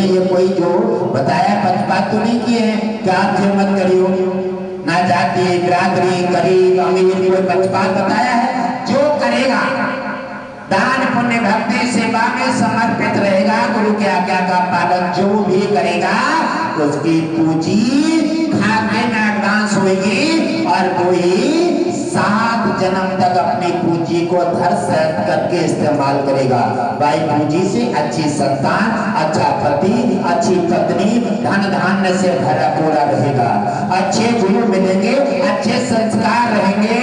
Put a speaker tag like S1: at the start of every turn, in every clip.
S1: ये कोई जो बताया पक्षपात तो नहीं किए हैं कि आप ये मत करियो, ना जाति बिरादरी गरीब अमीर कोई पक्षपात बताया है। जो करेगा दान पुण्य भक्ति सेवा में समर्पित रहेगा, गुरु की आज्ञा का पालन जो भी करेगा उसकी पूंजी खाते में एडवांस होगी और कोई 7 जन्म तक अपनी पूंजी को धर सहत करके इस्तेमाल करेगा। भाई पूंजी से अच्छी संतान, अच्छा पति, अच्छी पत्नी, धन धान्य से भरा पूरा रहेगा, अच्छे गुरु मिलेंगे, अच्छे संस्कार रहेंगे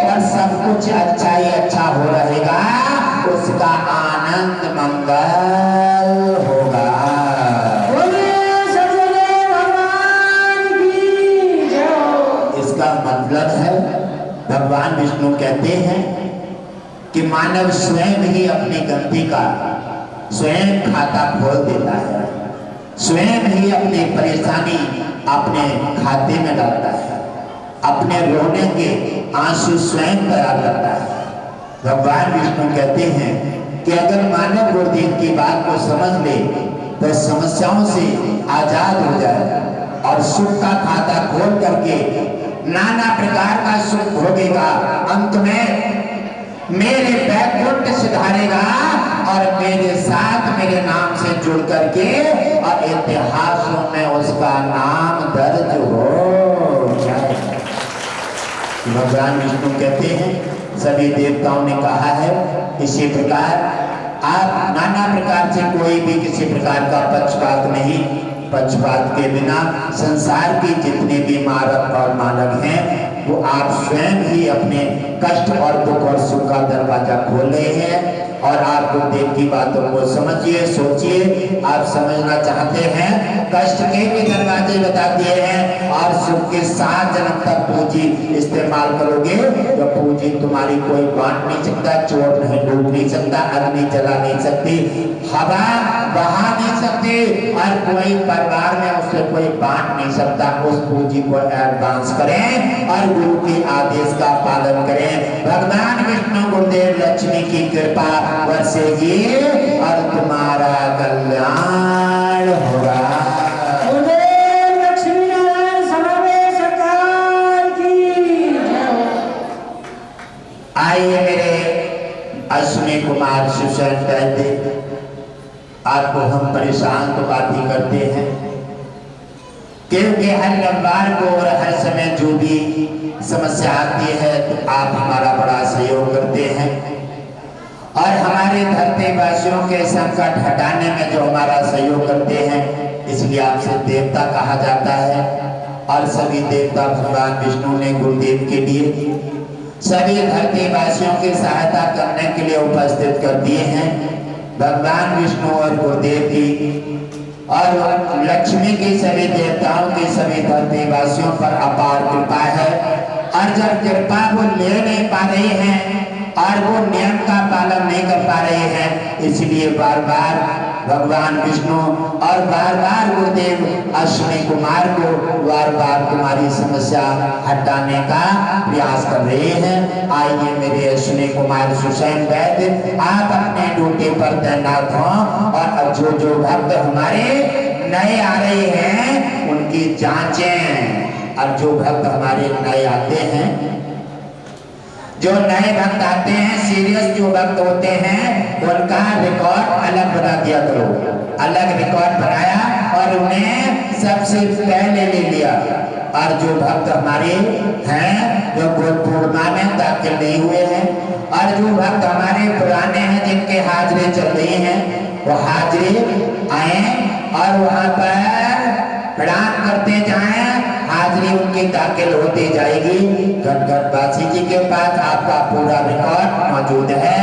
S1: और सब कुछ अच्छा ही अच्छा हो रहेगा, उसका आनंद मंगल होगा। इसका मतलब है भगवान विष्णु कहते हैं कि मानव स्वयं ही अपनी गलती का स्वयं खाता खोल देता है, स्वयं ही अपनी परेशानी अपने खाते में डालता है, अपने रोने के आंसू स्वयं तैयार करता है। भगवान विष्णु कहते हैं कि अगर मानव गुरुदेव की बात को समझ ले तो समस्याओं से आजाद हो जाए और सुख का खाता खोल करके नाना प्रकार का सुख भोगेगा, अंत में मेरे बैकुंठ सिधारेगा और मेरे साथ मेरे नाम से जुड़ करके और इतिहासों में उसका नाम दर्ज हो जाए। भगवान विष्णु कहते हैं सभी देवताओं ने कहा है इसी प्रकार आप नाना प्रकार से कोई भी किसी प्रकार का पक्षपात नहीं, पक्षपात के बिना संसार के जितने भी मानव और मानव हैं वो आप स्वयं ही अपने कष्ट और दुख और सुख का दरवाजा खोल रहे हैं। और आप गुरुदेव की बातों को समझिए, सोचिए। आप समझना चाहते हैं कष्ट के भी दरवाजे बता दिए हैं और सुख के 7 जन्म तक पूंजी इस्तेमाल करोगे तो पूंजी तुम्हारी कोई बांट नहीं सकता, चोर नहीं डूब नहीं सकता, अग्नि जला नहीं सकती, हवा बहा नहीं सकती और कोई परिवार में उससे कोई बांट नहीं सकता। उस पूंजी को एडवांस करें और गुरु के आदेश का पालन करें। भगवान विष्णु गुरुदेव लक्ष्मी की कृपा बरसेगी और तुम्हारा कल्याण होगा। आइए मेरे अश्विनी कुमार सुशैन कहते आपको हम परेशान तो बात ही करते हैं क्योंकि हर रविवार को और हर समय जो भी समस्या आती है तो आप हमारा बड़ा सहयोग करते हैं और हमारे धरती वासियों के संकट हटाने में जो हमारा सहयोग करते हैं इसलिए आपसे देवता कहा जाता है। और सभी देवता भगवान विष्णु ने गुरुदेव के लिए सभी धरती वासियों की सहायता करने के लिए उपस्थित कर दिए हैं। भगवान विष्णु और गुरुदेव की और लक्ष्मी की सभी देवताओं की सभी धरती वासियों पर अपार कृपा है और जब कृपा वो ले नहीं पा रही हैं और वो नियम का पालन नहीं कर पा रहे हैं इसलिए बार बार भगवान विष्णु और बार बार गुरुदेव अश्विनी कुमार को बार बार तुम्हारी समस्या हटाने का प्रयास कर रहे हैं। आइए मेरे अश्विनी कुमार सुशैन वैद्य आप अपने ड्यूटी पर तैनात हों और जो जो भक्त हमारे नए आ रहे हैं उनकी जांचें और जो भक्त हमारे नए आते हैं जो नए भक्त आते हैं सीरियस जो भक्त होते हैं उनका रिकॉर्ड अलग बना दिया करो। अलग रिकॉर्ड बनाया और उन्हें सबसे पहले ले लिया। और जो भक्त हमारे हैं जो पूर्णिमा में दाखिल नहीं हुए हैं और जो भक्त हमारे पुराने हैं जिनके हाजिरी चल रही हैं वो हाजिरी आए और वहां पर प्रणाम करते जाएं, हाजिरी उनकी दाखिल होती जाएगी। घटघटवासी जी के पास आपका पूरा रिकॉर्ड मौजूद है।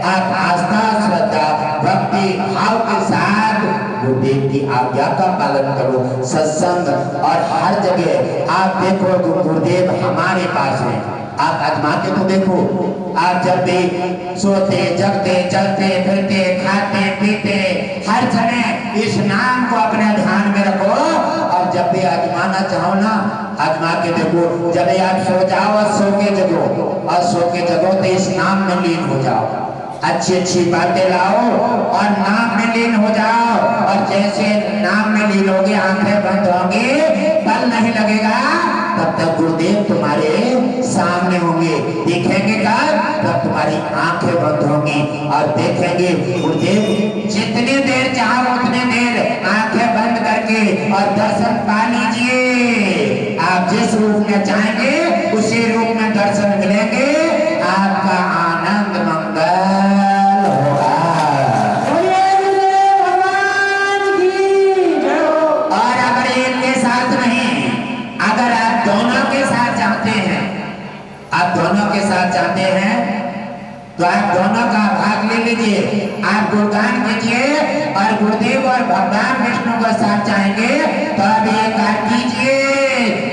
S1: आप आस्था श्रद्धा भक्ति भाव के साथ गुरुदेव की आज्ञा का पालन करो। सत्संग और हर जगह आप देखो गुरुदेव हमारे पास है। आप आजमा के तो देखो, आप जब भी सोते जगते चलते फिरते खाते पीते हर समय इस नाम को अपने ध्यान में रखो। और जब भी आजमाना चाहो ना आजमा के देखो। जब आप सो जाओ और सो के जगो और सो के जगो तो इस नाम में लीन हो जाओ। अच्छी अच्छी बातें लाओ और नाम में लीन हो जाओ। और जैसे नाम में लीन होगे, आंखें बंद होंगी, पल नहीं लगेगा तब तक गुरुदेव तुम्हारे सामने होंगे। देखेंगे कब? तब तुम्हारी आंखें बंद होंगी और देखेंगे गुरुदेव। जितनी देर चाहो उतनी देर आंखें बंद करके और दर्शन पा लीजिए। आप जिस रूप में चाहेंगे उसी रूप में दर्शन मिलेंगे। आपका आनंद मंगल होगा। और अगर एक के साथ नहीं, अगर आप दोनों के साथ चाहते हैं, आप दोनों के साथ चाहते हैं तो आप दोनों का भाग ले लीजिए। आप गुणगान कीजिए और गुरुदेव और भगवान विष्णु के साथ चाहेंगे तो अब एक कीजिए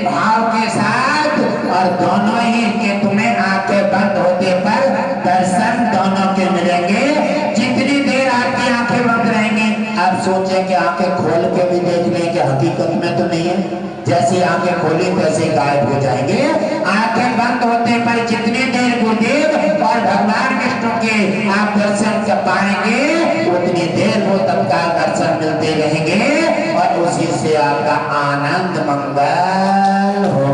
S1: भाव के साथ, और दोनों ही के तुम्हें आंखें बंद होते पर दर्शन दोनों के मिलेंगे। जितनी देर आपकी आंखें बंद रहेंगी, आप सोचें कि आंखें खोल के भी देख लें कि हकीकत में तो नहीं है। जैसी आंखें खोली तैसे गायब हो जाएंगे। आंखें बंद होते पर जितनी देर गुरुदेव और भगवान विष्णु के आप दर्शन कर पाएंगे, उतनी देर वो तत्काल दर्शन मिलते रहेंगे और उसी से आपका आनंद मंगल हो।